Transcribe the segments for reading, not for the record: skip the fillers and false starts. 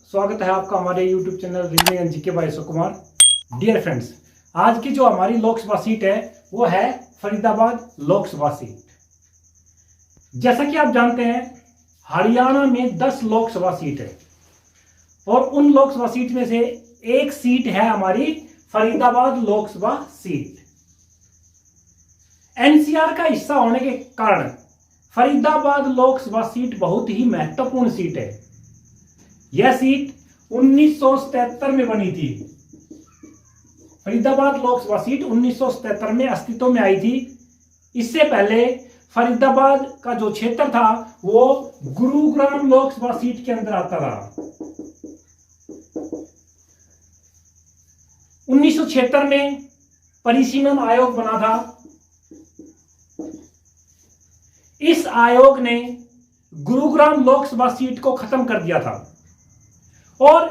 स्वागत है आपका हमारे YouTube channel reasoning and GK by Ashok Kumar. Dear friends, आज की जो हमारी लोकसभा सीट है वो है फरीदाबाद लोकसभा सीट। जैसा कि आप जानते हैं हरियाणा में 10 लोकसभा सीट है और उन लोकसभा सीट में से एक सीट है हमारी फरीदाबाद लोकसभा सीट। एनसीआर का हिस्सा होने के कारण फरीदाबाद लोकसभा सीट बहुत ही महत्वपूर्ण सीट है। यह सीट 1977 में बनी थी। फरीदाबाद लोकसभा सीट 1977 में अस्तित्व में आई थी। इससे पहले फरीदाबाद का जो क्षेत्र था वो गुरुग्राम लोकसभा सीट के अंदर आता था। 1976 में परिसीमन आयोग बना था। इस आयोग ने गुरुग्राम लोकसभा सीट को खत्म कर दिया था और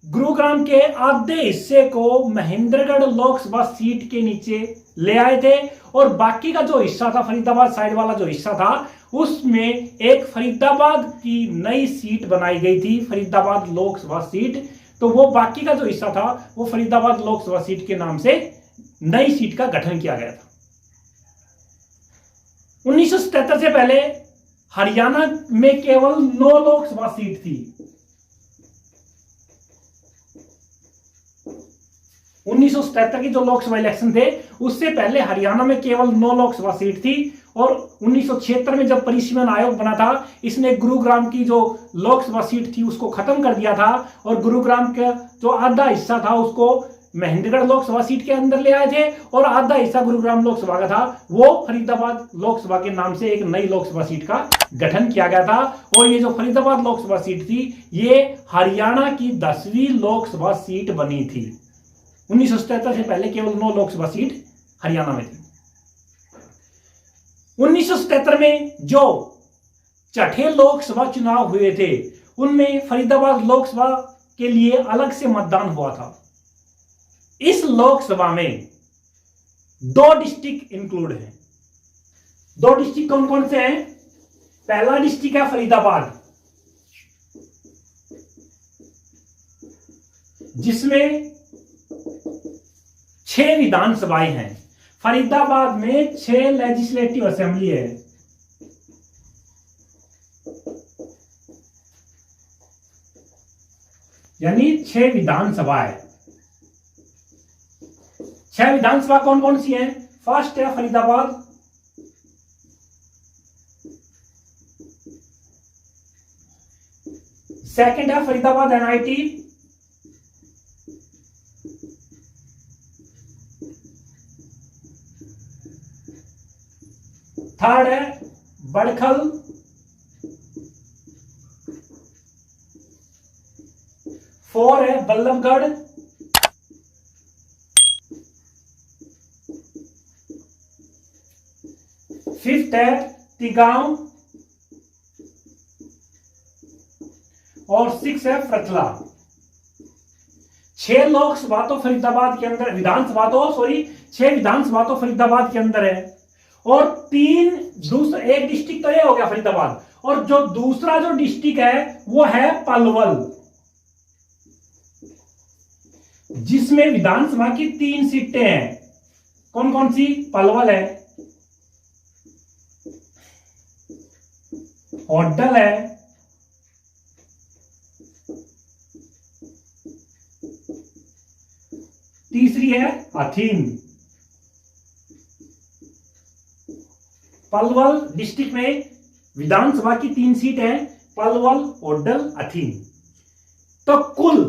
गुरुग्राम के आधे हिस्से को महेंद्रगढ़ लोकसभा सीट के नीचे ले आए थे और बाकी का जो हिस्सा था, फरीदाबाद साइड वाला जो हिस्सा था, उसमें एक फरीदाबाद की नई सीट बनाई गई थी, फरीदाबाद लोकसभा सीट। तो वो बाकी का जो हिस्सा था वो फरीदाबाद लोकसभा सीट के नाम से नई सीट का गठन किया गया था। 1977 से पहले हरियाणा में केवल 9 लोकसभा सीट थी। 1977 की जो लोकसभा इलेक्शन थे उससे पहले हरियाणा में केवल 9 लोकसभा सीट थी और 1976 में जब परिसीमन आयोग बना था इसने गुरुग्राम की जो लोकसभा सीट थी उसको खत्म कर दिया था और गुरुग्राम का जो आधा हिस्सा था उसको महेंद्रगढ़ लोकसभा सीट के अंदर ले आए थे और आधा हिस्सा गुरुग्राम लोकसभा का था वो फरीदाबाद लोकसभा के नाम से एक नई लोकसभा सीट का गठन किया गया था। और ये जो फरीदाबाद लोकसभा सीट थी ये हरियाणा की 10वीं लोकसभा सीट बनी थी। 1977 से पहले केवल 9 लोकसभा सीट हरियाणा में थी। 1977 में जो छठे लोकसभा चुनाव हुए थे उनमें फरीदाबाद लोकसभा के लिए अलग से मतदान हुआ था। इस लोकसभा में 2 डिस्ट्रिक्ट इंक्लूड हैं। 2 डिस्ट्रिक्ट कौन कौन से हैं? पहला डिस्ट्रिक्ट है फरीदाबाद, जिसमें 6 विधानसभाएं हैं। फरीदाबाद में 6 लेजिस्लेटिव असेंबली है। यानी 6 विधानसभा है। 6 विधानसभा कौन कौन सी हैं? फर्स्ट है फरीदाबाद, सेकंड है फरीदाबाद एनआईटी, थर्ड है बड़खल, फोर है बल्लभगढ़, फिफ्थ है तिगांव और 6 है फ्रथला। 6 लोकसभा तो फरीदाबाद के अंदर, छह विधानसभा तो फरीदाबाद के अंदर है और एक डिस्ट्रिक्ट तो ये हो गया फरीदाबाद और जो दूसरा जो डिस्ट्रिक्ट है वो है पलवल, जिसमें विधानसभा की 3 सीटें हैं। कौन कौन सी? पलवल है, होडल है, तीसरी है अथीन। पलवल डिस्ट्रिक्ट में विधानसभा की 3 सीट है, पलवल, होडल, अथीन। तो कुल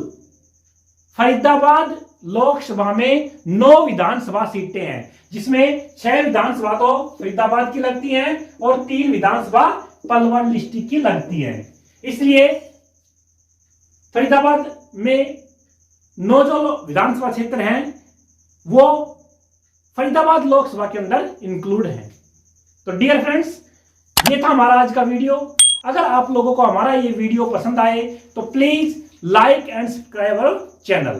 फरीदाबाद लोकसभा में 9 विधानसभा सीटें हैं, जिसमें 6 विधानसभा तो फरीदाबाद की लगती हैं और 3 विधानसभा पलवल डिस्ट्रिक्ट की लगती है। इसलिए फरीदाबाद में 9 जो विधानसभा क्षेत्र हैं वो फरीदाबाद लोकसभा के अंदर इंक्लूड हैं। तो डियर फ्रेंड्स, ये था हमारा आज का वीडियो। अगर आप लोगों को हमारा ये वीडियो पसंद आए तो please like and subscribe our channel.